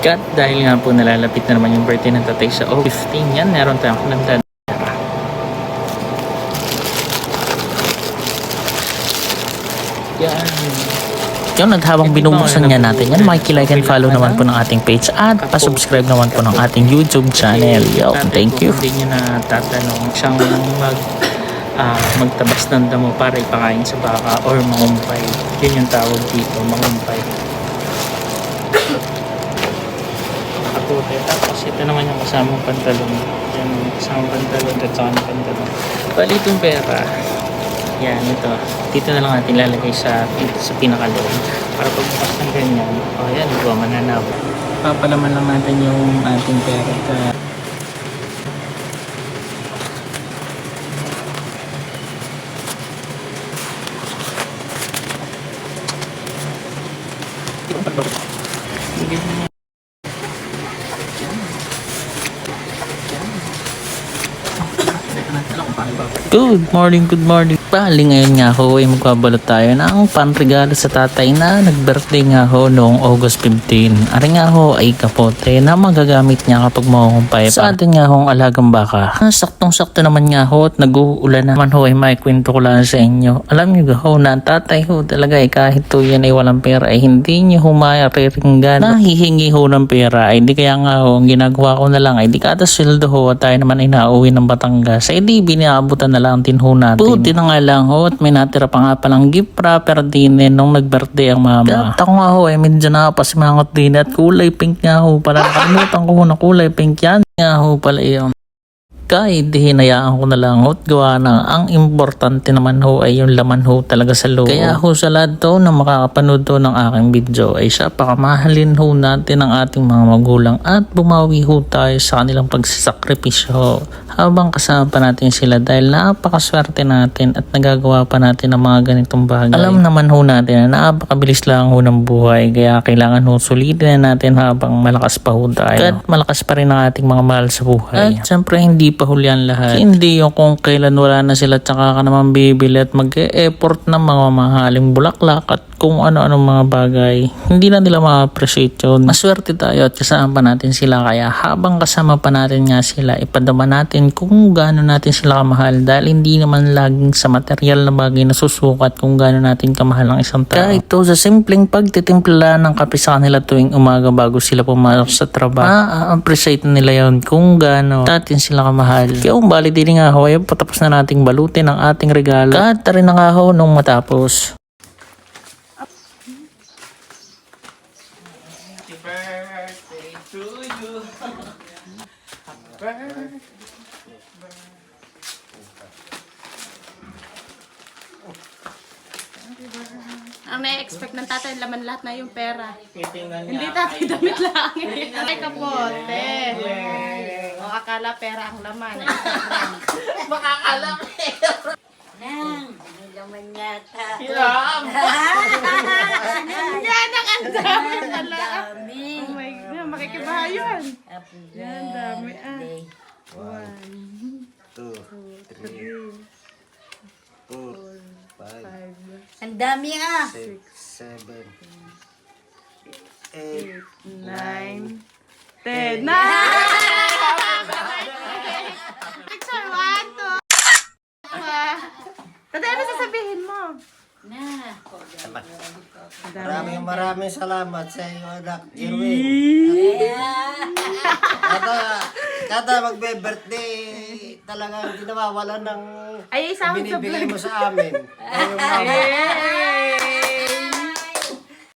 Kat, dahil nga po nalalapit na naman yung birthday ng tatay sa August 15 yan, meron tayong kinagdadala. Yan. Yung naghabang binubuksan nga natin yan, makikilike and follow naman po ng ating page at pasubscribe naman po ng ating YouTube channel. Yo, thank you. Hindi nyo na tatanong siyang magtabas ng damo para ipakain sa baka or mangumpay. Yun yung tawag dito, mangumpay. Kapote. Tapos ito naman yung kasamang pantalon. Yan yung kasamang pantalon at saka ng pantalon. Bali itong pera. Yan, ito. Dito na lang natin lalagay sa pinakaloob. Para pagbukas ng ganyan. O yan, ito, mananaw. Papalaman lang natin yung ating pera. Good morning. Bali ngayon nga ho ay magbabalot tayo ng panregalo sa tatay na nag-birthday nga ho noong August 15. Ari nga ho ay kapote na magagamit niya kapag mahuhumpay sa atin nga ho ang alagang baka. Saktong-sakto naman nga ho at nag-uulan naman ho ay maikwento ko lang sa inyo. Alam niyo ho na ang tatay ho talaga ay kahit to yan ay walang pera ay hindi niyo ho mariringgan na hihingi ho ng pera. Ay di kaya nga ho ang ginagawa ko na lang ay di kada sweldo ho at tayo naman ay nauwi ng Batangas. Ay di binaabutan na lang din ho natin. Buti na nga lang ho at may natira pa nga palang gift wrapper din nung nag-birthday ang mama. At ako nga ho ay medyo nakapasimangot din at kulay pink nga ho pala. Nakalimutan ko na kulay pink yan nga ho pala yun. Kahit hinayaan ko na lang ho at gawa na ang importante naman ho ay yung laman ho talaga sa loob. Kaya ho sa lahat to na makakapanood to ng aking video ay siya pakamahalin ho natin ang ating mga magulang at bumawi ho tayo sa kanilang pagsasakripisyo habang kasama pa natin sila dahil napakaswerte natin at nagagawa pa natin ang mga ganitong bagay. Alam naman ho natin na napakabilis lang ho ng buhay kaya kailangan ho sulitin na natin habang malakas pa ho tayo. At malakas pa rin ang ating mga mahal sa buhay. At syempre hindi pa huli ang lahat. Hindi yung kung kailan wala na sila tsaka ka naman bibili at mag-e-effort ng mga mahaling bulaklak at kung ano-anong mga bagay. Hindi na nila ma-appreciate yun. Maswerte tayo at kasama pa natin sila kaya habang kasama pa natin nga sila ipadama natin kung gaano natin sila kamahal dahil hindi naman laging sa material na bagay na susukat kung gaano natin kamahal ang isang tao. Kahit ito sa simpleng pagtitimpla ng kape sa kanila tuwing umaga bago sila pumasok sa trabaho, ma-appreciate nila yun kung gaano natin sila kamahal. Kaya kung bali din nga ho ay patapos na nating balutin ang ating regalo at rin na nga ho nung matapos. Ang na-expect ng tatay, laman lahat na yung pera. Hindi tatay, damit lang. Ay, kapote. O, akala pera ang laman. Baka akala pera. Nang, may laman yata. Yan ang dami pala. Oh my God, makikibahayan. Yan, dami ah. 1, 2, 3, 4, 5, ang dami ah. 6, 7, 8, 9, 10. Picture 1, 2. Tatay, ano sasabihin mo? Na. maraming salamat sa iyo, anak Jerwin. Kada magbe-birthday, talagang hindi nawawalan ng Ay, isang sa binibigay vlog. mo sa amin. Ay, yung mama.